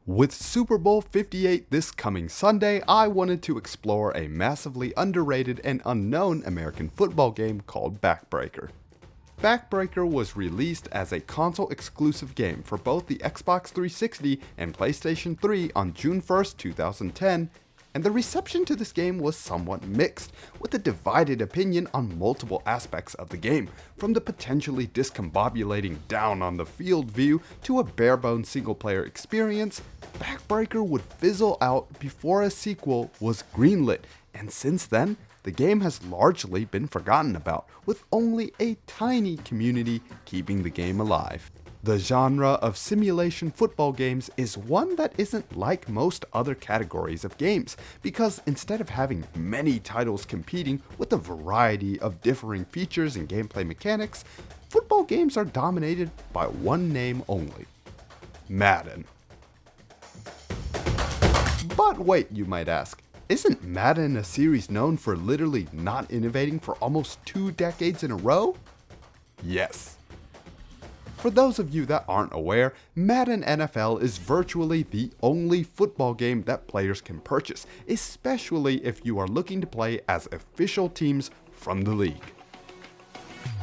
With Super Bowl LVIII this coming Sunday, I wanted to explore a massively underrated and unknown American football game called Backbreaker. Backbreaker was released as a console-exclusive game for both the Xbox 360 and PlayStation 3 on June 1st, 2010, and the reception to this game was somewhat mixed, with a divided opinion on multiple aspects of the game, from the potentially discombobulating down-on-the-field view to a bare-bones single-player experience. Backbreaker would fizzle out before a sequel was greenlit, and since then, the game has largely been forgotten about, with only a tiny community keeping the game alive. The genre of simulation football games is one that isn't like most other categories of games, because instead of having many titles competing with a variety of differing features and gameplay mechanics, football games are dominated by one name only: Madden. But wait, you might ask, isn't Madden a series known for literally not innovating for almost 2 decades in a row? Yes. For those of you that aren't aware, Madden NFL is virtually the only football game that players can purchase, especially if you are looking to play as official teams from the league.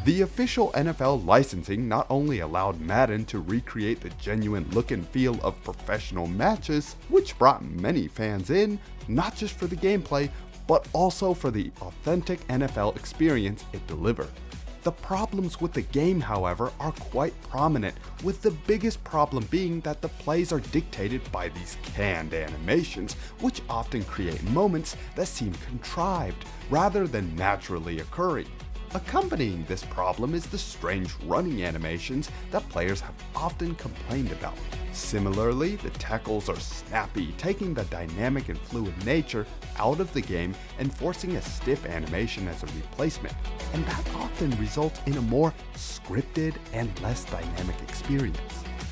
The official NFL licensing not only allowed Madden to recreate the genuine look and feel of professional matches, which brought many fans in, not just for the gameplay, but also for the authentic NFL experience it delivered. The problems with the game, however, are quite prominent, with the biggest problem being that the plays are dictated by these canned animations, which often create moments that seem contrived rather than naturally occurring. Accompanying this problem is the strange running animations that players have often complained about. Similarly, the tackles are snappy, taking the dynamic and fluid nature out of the game and forcing a stiff animation as a replacement, and that often results in a more scripted and less dynamic experience.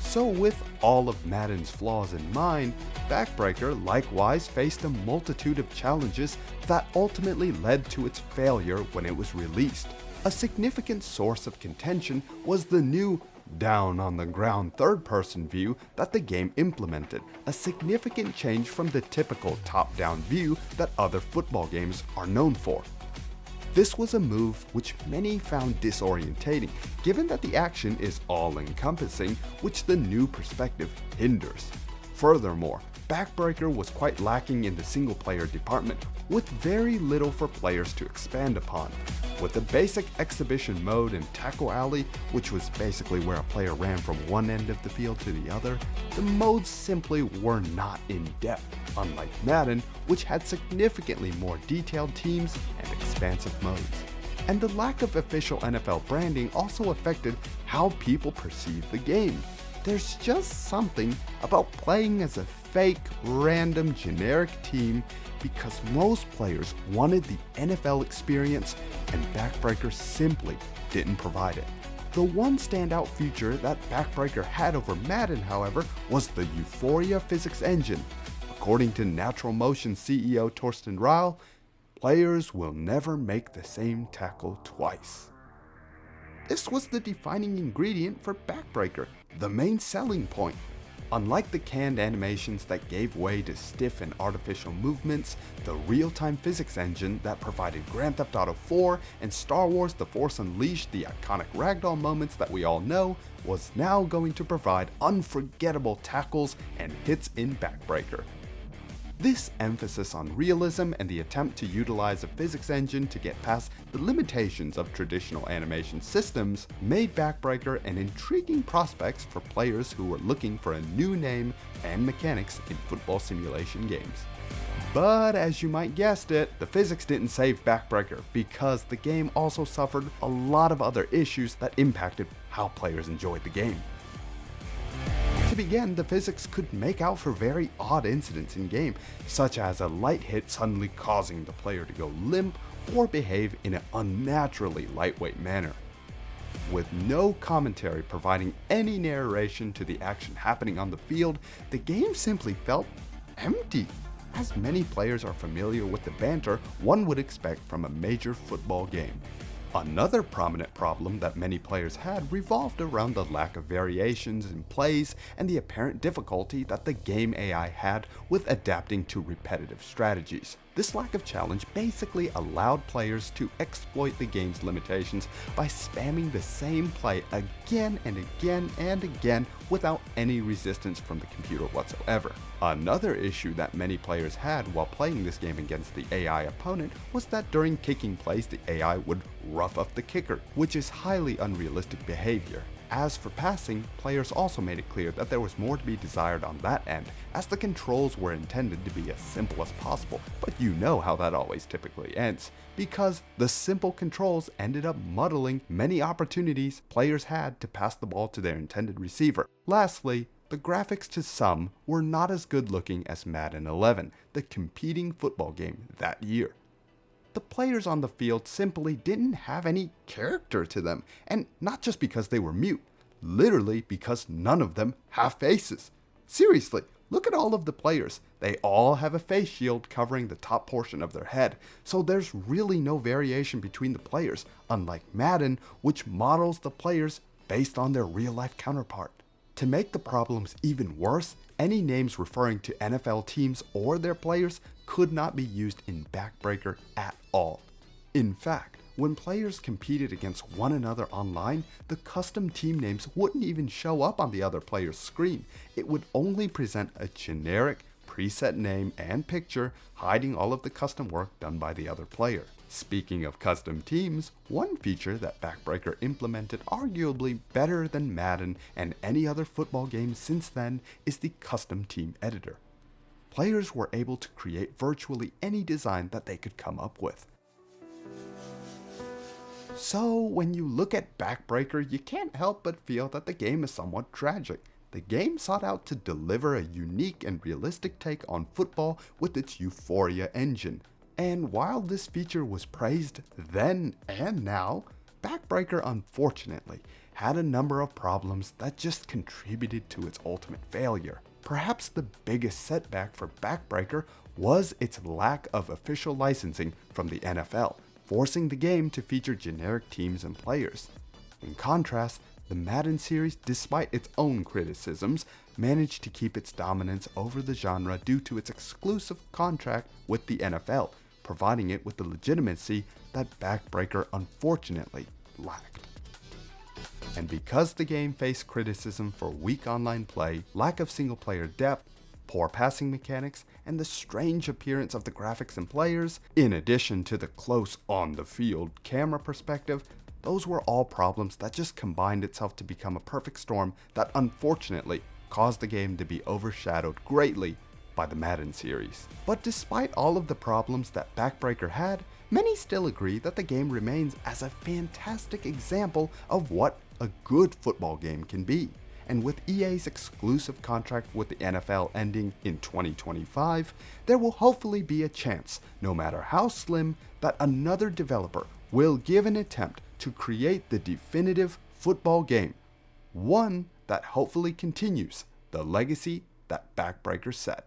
So with all of Madden's flaws in mind, Backbreaker likewise faced a multitude of challenges that ultimately led to its failure when it was released. A significant source of contention was the new down-on-the-ground third-person view that the game implemented, a significant change from the typical top-down view that other football games are known for. This was a move which many found disorientating, given that the action is all-encompassing, which the new perspective hinders. Furthermore, Backbreaker was quite lacking in the single-player department, with very little for players to expand upon. With the basic exhibition mode and tackle alley, which was basically where a player ran from one end of the field to the other, the modes simply were not in-depth, unlike Madden, which had significantly more detailed teams and expansive modes. And the lack of official NFL branding also affected how people perceive the game. There's just something about playing as a fake, random, generic team because most players wanted the NFL experience and Backbreaker simply didn't provide it. The one standout feature that Backbreaker had over Madden, however, was the Euphoria physics engine. According to Natural Motion CEO Torsten Ryle, players will never make the same tackle twice. This was the defining ingredient for Backbreaker, the main selling point. Unlike the canned animations that gave way to stiff and artificial movements, the real-time physics engine that provided Grand Theft Auto 4 and Star Wars The Force Unleashed, the iconic ragdoll moments that we all know, was now going to provide unforgettable tackles and hits in Backbreaker. This emphasis on realism and the attempt to utilize a physics engine to get past the limitations of traditional animation systems made Backbreaker an intriguing prospect for players who were looking for a new name and mechanics in football simulation games. But as you might guessed it, the physics didn't save Backbreaker because the game also suffered a lot of other issues that impacted how players enjoyed the game. To begin, the physics could make out for very odd incidents in game, such as a light hit suddenly causing the player to go limp or behave in an unnaturally lightweight manner. With no commentary providing any narration to the action happening on the field, the game simply felt empty. As many players are familiar with the banter one would expect from a major football game. Another prominent problem that many players had revolved around the lack of variations in plays and the apparent difficulty that the game AI had with adapting to repetitive strategies. This lack of challenge basically allowed players to exploit the game's limitations by spamming the same play again and again and again without any resistance from the computer whatsoever. Another issue that many players had while playing this game against the AI opponent was that during kicking plays the AI would rough up the kicker, which is highly unrealistic behavior. As for passing, players also made it clear that there was more to be desired on that end, as the controls were intended to be as simple as possible, but you know how that always typically ends, because the simple controls ended up muddling many opportunities players had to pass the ball to their intended receiver. Lastly, the graphics to some were not as good looking as Madden 11, the competing football game that year. The players on the field simply didn't have any character to them, and not just because they were mute, literally because none of them have faces. Seriously, look at all of the players. They all have a face shield covering the top portion of their head, so there's really no variation between the players, unlike Madden, which models the players based on their real-life counterpart. To make the problems even worse, any names referring to NFL teams or their players could not be used in Backbreaker at all. In fact, when players competed against one another online, the custom team names wouldn't even show up on the other player's screen. It would only present a generic, preset name and picture, hiding all of the custom work done by the other player. Speaking of custom teams, one feature that Backbreaker implemented arguably better than Madden and any other football game since then is the custom team editor. Players were able to create virtually any design that they could come up with. So when you look at Backbreaker, you can't help but feel that the game is somewhat tragic. The game sought out to deliver a unique and realistic take on football with its Euphoria engine. And while this feature was praised then and now, Backbreaker unfortunately had a number of problems that just contributed to its ultimate failure. Perhaps the biggest setback for Backbreaker was its lack of official licensing from the NFL, forcing the game to feature generic teams and players. In contrast, the Madden series, despite its own criticisms, managed to keep its dominance over the genre due to its exclusive contract with the NFL, providing it with the legitimacy that Backbreaker unfortunately lacked. And because the game faced criticism for weak online play, lack of single-player depth, poor passing mechanics, and the strange appearance of the graphics and players, in addition to the close on-the-field camera perspective, those were all problems that just combined itself to become a perfect storm that unfortunately caused the game to be overshadowed greatly by the Madden series. But despite all of the problems that Backbreaker had, many still agree that the game remains as a fantastic example of what a good football game can be. And with EA's exclusive contract with the NFL ending in 2025, there will hopefully be a chance, no matter how slim, that another developer will give an attempt to create the definitive football game, one that hopefully continues the legacy that Backbreaker set.